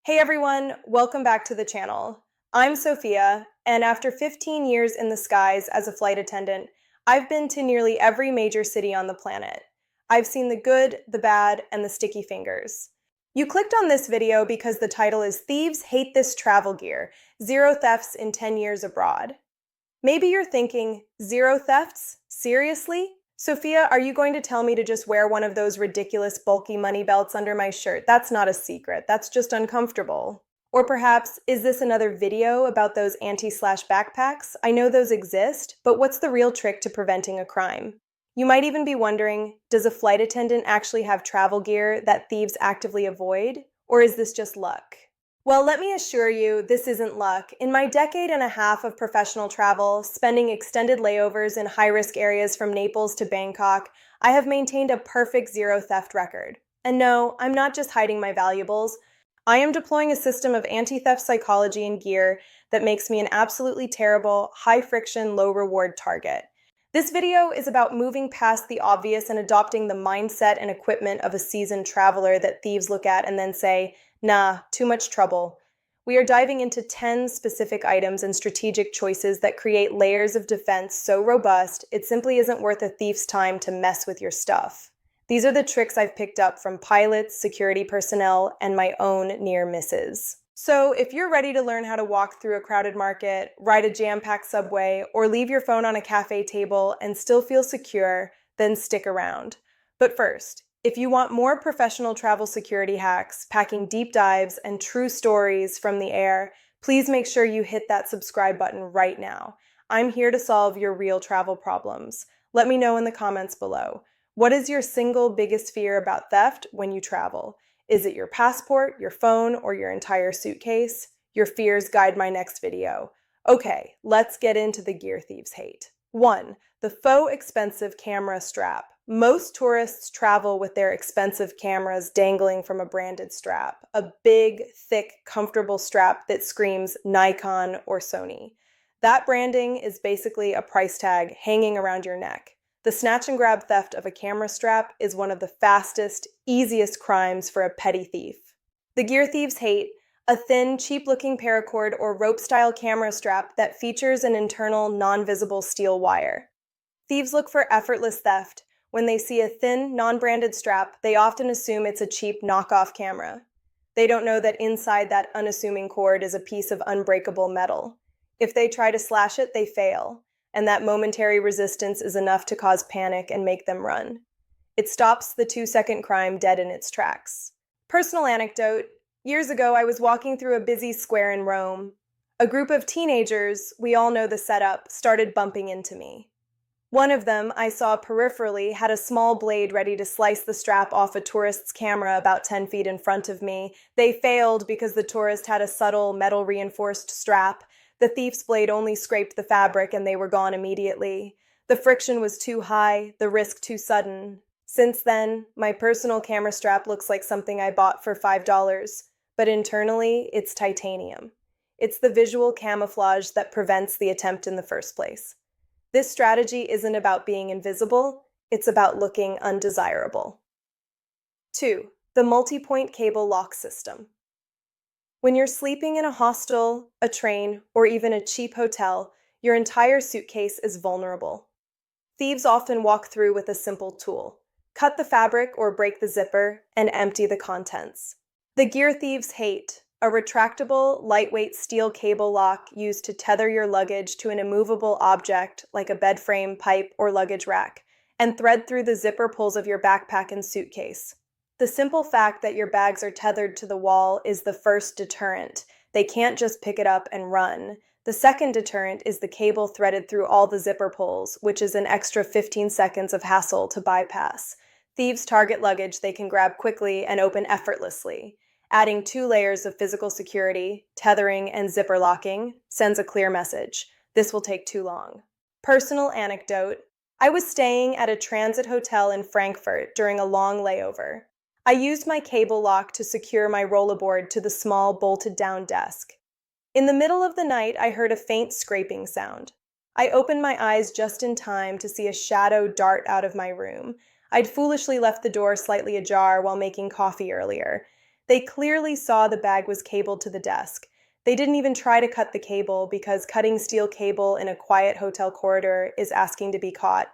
Hey everyone, welcome back to the channel. I'm Sophia, and after 15 years in the skies as a flight attendant, I've been to nearly every major city on the planet. I've seen the good, the bad, and the sticky fingers. You clicked on this video because the title is Thieves Hate This Travel Gear, Zero Thefts in 10 Years Abroad. Maybe you're thinking, zero thefts? Seriously? Sophia, are you going to tell me to just wear one of those ridiculous bulky money belts under my shirt? That's not a secret. That's just uncomfortable. Or perhaps, is this another video about those anti-slash backpacks? I know those exist, but what's the real trick to preventing a crime? You might even be wondering, does a flight attendant actually have travel gear that thieves actively avoid? Or is this just luck? Well, let me assure you, this isn't luck. In my decade and a half of professional travel, spending extended layovers in high-risk areas from Naples to Bangkok, I have maintained a perfect zero theft record. And no, I'm not just hiding my valuables. I am deploying a system of anti-theft psychology and gear that makes me an absolutely terrible, high-friction, low-reward target. This video is about moving past the obvious and adopting the mindset and equipment of a seasoned traveler that thieves look at and then say, nah, too much trouble. We are diving into 10 specific items and strategic choices that create layers of defense so robust, it simply isn't worth a thief's time to mess with your stuff. These are the tricks I've picked up from pilots, security personnel, and my own near misses. So if you're ready to learn how to walk through a crowded market, ride a jam-packed subway, or leave your phone on a cafe table and still feel secure, then stick around. But first, if you want more professional travel security hacks, packing deep dives, and true stories from the air, please make sure you hit that subscribe button right now. I'm here to solve your real travel problems. Let me know in the comments below. What is your single biggest fear about theft when you travel? Is it your passport, your phone, or your entire suitcase? Your fears guide my next video. Okay, let's get into the gear thieves hate. 1. The faux expensive camera strap. Most tourists travel with their expensive cameras dangling from a branded strap, a big, thick, comfortable strap that screams Nikon or Sony. That branding is basically a price tag hanging around your neck. The snatch and grab theft of a camera strap is one of the fastest, easiest crimes for a petty thief. The gear thieves hate a thin, cheap-looking paracord or rope-style camera strap that features an internal, non-visible steel wire. Thieves look for effortless theft. When they see a thin, non-branded strap, they often assume it's a cheap knockoff camera. They don't know that inside that unassuming cord is a piece of unbreakable metal. If they try to slash it, they fail, and that momentary resistance is enough to cause panic and make them run. It stops the 2-second crime dead in its tracks. Personal anecdote. Years ago, I was walking through a busy square in Rome. A group of teenagers, we all know the setup, started bumping into me. One of them, I saw peripherally, had a small blade ready to slice the strap off a tourist's camera about 10 feet in front of me. They failed because the tourist had a subtle metal-reinforced strap. The thief's blade only scraped the fabric and they were gone immediately. The friction was too high, the risk too sudden. Since then, my personal camera strap looks like something I bought for $5, but internally, it's titanium. It's the visual camouflage that prevents the attempt in the first place. This strategy isn't about being invisible, it's about looking undesirable. 2. The multi-point cable lock system. When you're sleeping in a hostel, a train, or even a cheap hotel, your entire suitcase is vulnerable. Thieves often walk through with a simple tool. Cut the fabric or break the zipper and empty the contents. The gear thieves hate a retractable, lightweight steel cable lock used to tether your luggage to an immovable object like a bed frame, pipe, or luggage rack, and thread through the zipper pulls of your backpack and suitcase. The simple fact that your bags are tethered to the wall is the first deterrent. They can't just pick it up and run. The second deterrent is the cable threaded through all the zipper pulls, which is an extra 15 seconds of hassle to bypass. Thieves target luggage they can grab quickly and open effortlessly. Adding 2 layers of physical security, tethering, and zipper locking sends a clear message. This will take too long. Personal anecdote. I was staying at a transit hotel in Frankfurt during a long layover. I used my cable lock to secure my rollerboard to the small bolted-down desk. In the middle of the night, I heard a faint scraping sound. I opened my eyes just in time to see a shadow dart out of my room. I'd foolishly left the door slightly ajar while making coffee earlier. They clearly saw the bag was cabled to the desk. They didn't even try to cut the cable because cutting steel cable in a quiet hotel corridor is asking to be caught.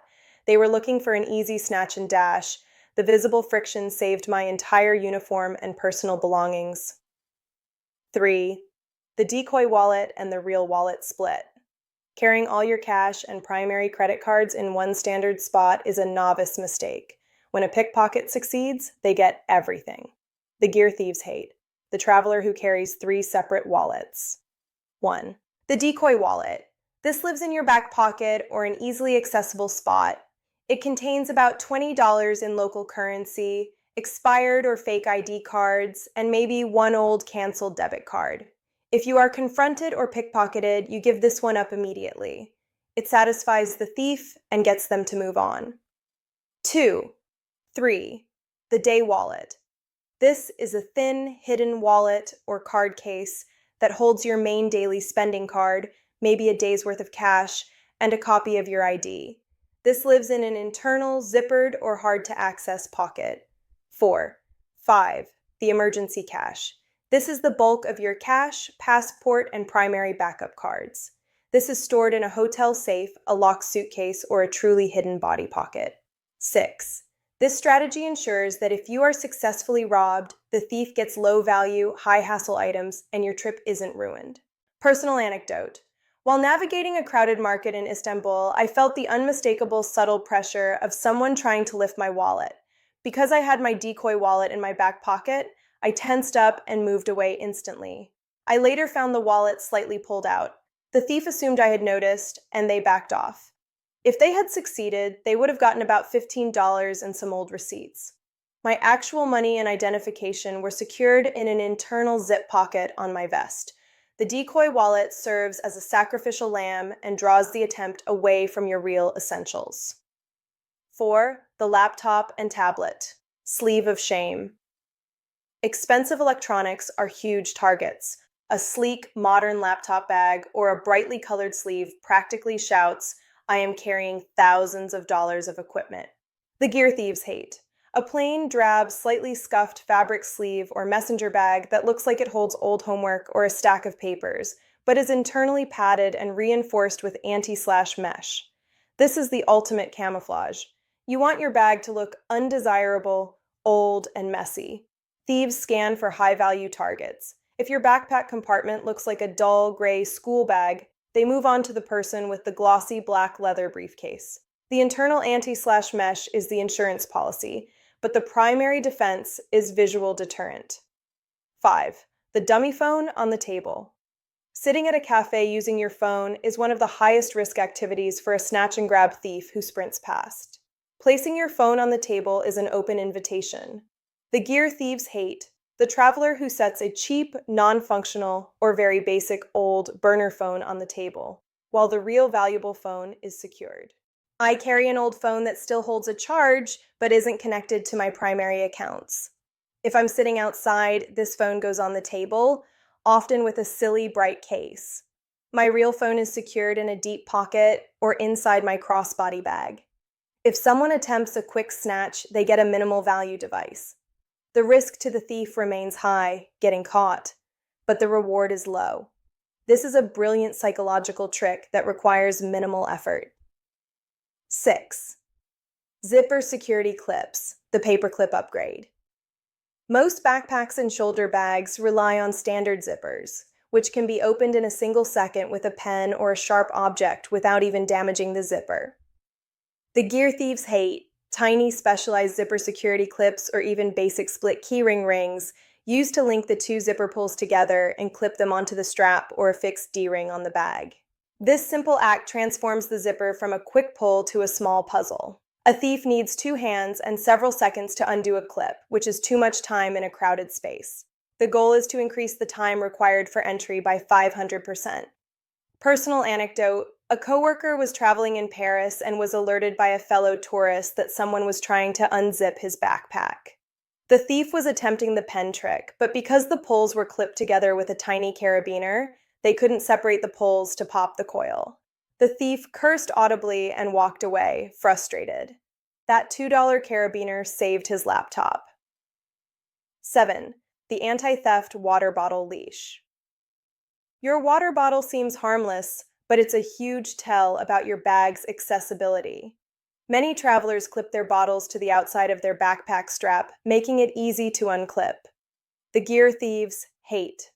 They were looking for an easy snatch and dash. The visible friction saved my entire uniform and personal belongings. 3. The Decoy Wallet and the real wallet split. Carrying all your cash and primary credit cards in one standard spot is a novice mistake. When a pickpocket succeeds, they get everything. The gear thieves hate. The traveler who carries 3 separate wallets. 1. The Decoy Wallet. This lives in your back pocket or an easily accessible spot. It contains about $20 in local currency, expired or fake ID cards, and maybe one old canceled debit card. If you are confronted or pickpocketed, you give this one up immediately. It satisfies the thief and gets them to move on. 2. 3. The day wallet. This is a thin, hidden wallet or card case that holds your main daily spending card, maybe a day's worth of cash, and a copy of your ID. This lives in an internal, zippered, or hard-to-access pocket. 4. 5. The emergency cash. This is the bulk of your cash, passport, and primary backup cards. This is stored in a hotel safe, a locked suitcase, or a truly hidden body pocket. 6. This strategy ensures that if you are successfully robbed, the thief gets low-value, high-hassle items, and your trip isn't ruined. Personal anecdote. While navigating a crowded market in Istanbul, I felt the unmistakable subtle pressure of someone trying to lift my wallet. Because I had my Decoy wallet in my back pocket, I tensed up and moved away instantly. I later found the wallet slightly pulled out. The thief assumed I had noticed, and they backed off. If they had succeeded, they would have gotten about $15 and some old receipts. My actual money and identification were secured in an internal zip pocket on my vest. The Decoy wallet serves as a sacrificial lamb and draws the attempt away from your real essentials. 4. The laptop and tablet. Sleeve of shame. Expensive electronics are huge targets. A sleek, modern laptop bag or a brightly colored sleeve practically shouts, "I am carrying thousands of dollars of equipment." The gear thieves hate. A plain, drab, slightly scuffed fabric sleeve or messenger bag that looks like it holds old homework or a stack of papers, but is internally padded and reinforced with anti-slash mesh. This is the ultimate camouflage. You want your bag to look undesirable, old, and messy. Thieves scan for high-value targets. If your backpack compartment looks like a dull, gray school bag, they move on to the person with the glossy black leather briefcase. The internal anti-slash mesh is the insurance policy, but the primary defense is visual deterrent. 5. The dummy phone on the table. Sitting at a cafe using your phone is one of the highest risk activities for a snatch-and-grab thief who sprints past. Placing your phone on the table is an open invitation. The gear thieves hate the traveler who sets a cheap, non-functional, or very basic old burner phone on the table, while the real valuable phone is secured. I carry an old phone that still holds a charge, but isn't connected to my primary accounts. If I'm sitting outside, this phone goes on the table, often with a silly, bright case. My real phone is secured in a deep pocket or inside my crossbody bag. If someone attempts a quick snatch, they get a minimal value device. The risk to the thief remains high, getting caught, but the reward is low. This is a brilliant psychological trick that requires minimal effort. 6. Zipper security clips, the paperclip upgrade. Most backpacks and shoulder bags rely on standard zippers, which can be opened in a single second with a pen or a sharp object without even damaging the zipper. The gear thieves hate tiny specialized zipper security clips or even basic split keyring rings used to link the 2 zipper pulls together and clip them onto the strap or a fixed D-ring on the bag. This simple act transforms the zipper from a quick pull to a small puzzle. A thief needs 2 hands and several seconds to undo a clip, which is too much time in a crowded space. The goal is to increase the time required for entry by 500%. Personal anecdote. A coworker was traveling in Paris and was alerted by a fellow tourist that someone was trying to unzip his backpack. The thief was attempting the pen trick, but because the pulls were clipped together with a tiny carabiner, they couldn't separate the pulls to pop the coil. The thief cursed audibly and walked away, frustrated. That $2 carabiner saved his laptop. 7. the anti-theft water bottle leash. Your water bottle seems harmless, but it's a huge tell about your bag's accessibility. Many travelers clip their bottles to the outside of their backpack strap, making it easy to unclip. The gear thieves hate.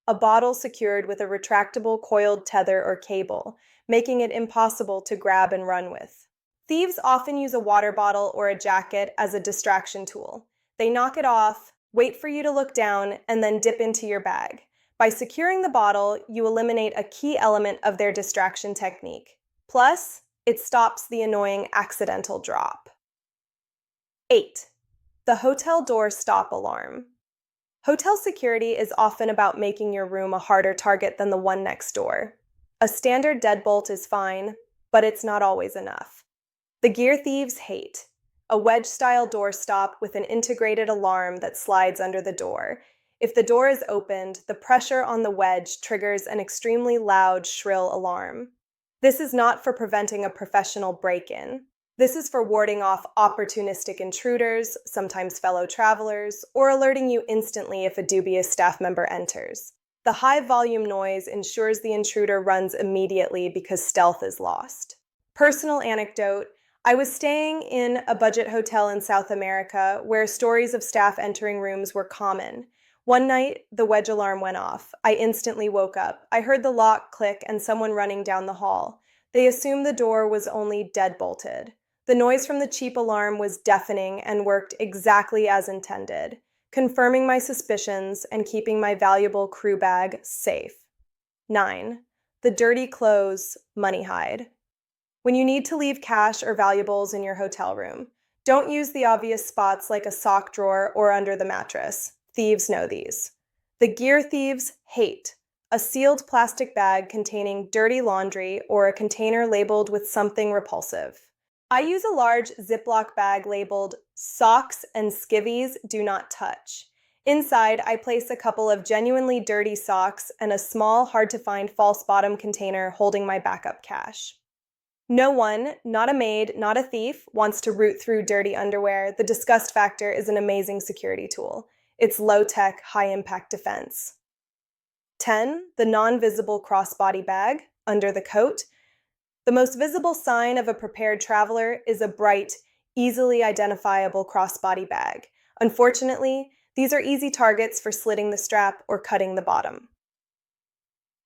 A bottle secured with a retractable coiled tether or cable, making it impossible to grab and run with. Thieves often use a water bottle or a jacket as a distraction tool. They knock it off, wait for you to look down, and then dip into your bag. By securing the bottle, you eliminate a key element of their distraction technique. Plus, it stops the annoying accidental drop. 8. The hotel door stop alarm. Hotel security is often about making your room a harder target than the one next door. A standard deadbolt is fine, but it's not always enough. The gear thieves hate. A wedge-style door stop with an integrated alarm that slides under the door. If the door is opened, the pressure on the wedge triggers an extremely loud, shrill alarm. This is not for preventing a professional break-in. This is for warding off opportunistic intruders, sometimes fellow travelers, or alerting you instantly if a dubious staff member enters. The high-volume noise ensures the intruder runs immediately because stealth is lost. Personal anecdote: I was staying in a budget hotel in South America where stories of staff entering rooms were common. One night, the wedge alarm went off. I instantly woke up. I heard the lock click and someone running down the hall. They assumed the door was only deadbolted. The noise from the cheap alarm was deafening and worked exactly as intended, confirming my suspicions and keeping my valuable crew bag safe. 9. The dirty clothes money hide. When you need to leave cash or valuables in your hotel room, don't use the obvious spots like a sock drawer or under the mattress. Thieves know these. The gear thieves hate a sealed plastic bag containing dirty laundry or a container labeled with something repulsive. I use a large Ziploc bag labeled "Socks and Skivvies Do Not Touch." Inside, I place a couple of genuinely dirty socks and a small, hard-to-find false bottom container holding my backup cash. No one, not a maid, not a thief, wants to root through dirty underwear. The disgust factor is an amazing security tool. It's low-tech, high-impact defense. 10. The non-visible crossbody bag, under the coat. The most visible sign of a prepared traveler is a bright, easily identifiable crossbody bag. Unfortunately, these are easy targets for slitting the strap or cutting the bottom.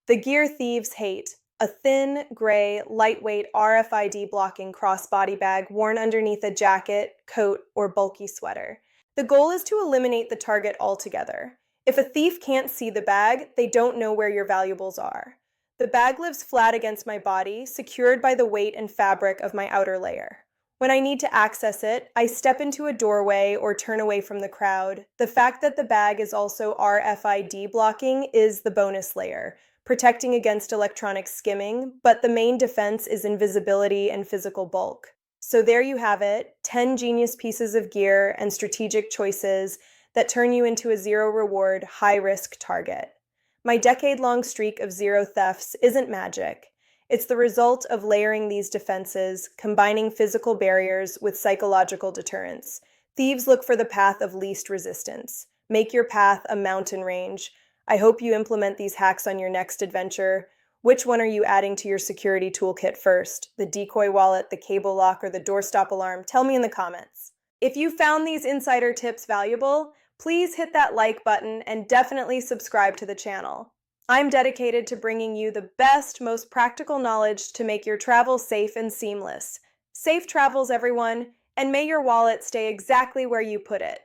The gear thieves hate a thin, gray, lightweight RFID blocking crossbody bag worn underneath a jacket, coat, or bulky sweater. The goal is to eliminate the target altogether. If a thief can't see the bag, they don't know where your valuables are. The bag lives flat against my body, secured by the weight and fabric of my outer layer. When I need to access it, I step into a doorway or turn away from the crowd. The fact that the bag is also RFID blocking is the bonus layer, protecting against electronic skimming, but the main defense is invisibility and physical bulk. So there you have it, 10 genius pieces of gear and strategic choices that turn you into a zero-reward, high-risk target. My decade-long streak of zero thefts isn't magic. It's the result of layering these defenses, combining physical barriers with psychological deterrence. Thieves look for the path of least resistance. Make your path a mountain range. I hope you implement these hacks on your next adventure. Which one are you adding to your security toolkit first? The decoy wallet, the cable lock, or the doorstop alarm? Tell me in the comments. If you found these insider tips valuable, please hit that like button and definitely subscribe to the channel. I'm dedicated to bringing you the best, most practical knowledge to make your travel safe and seamless. Safe travels, everyone, and may your wallet stay exactly where you put it.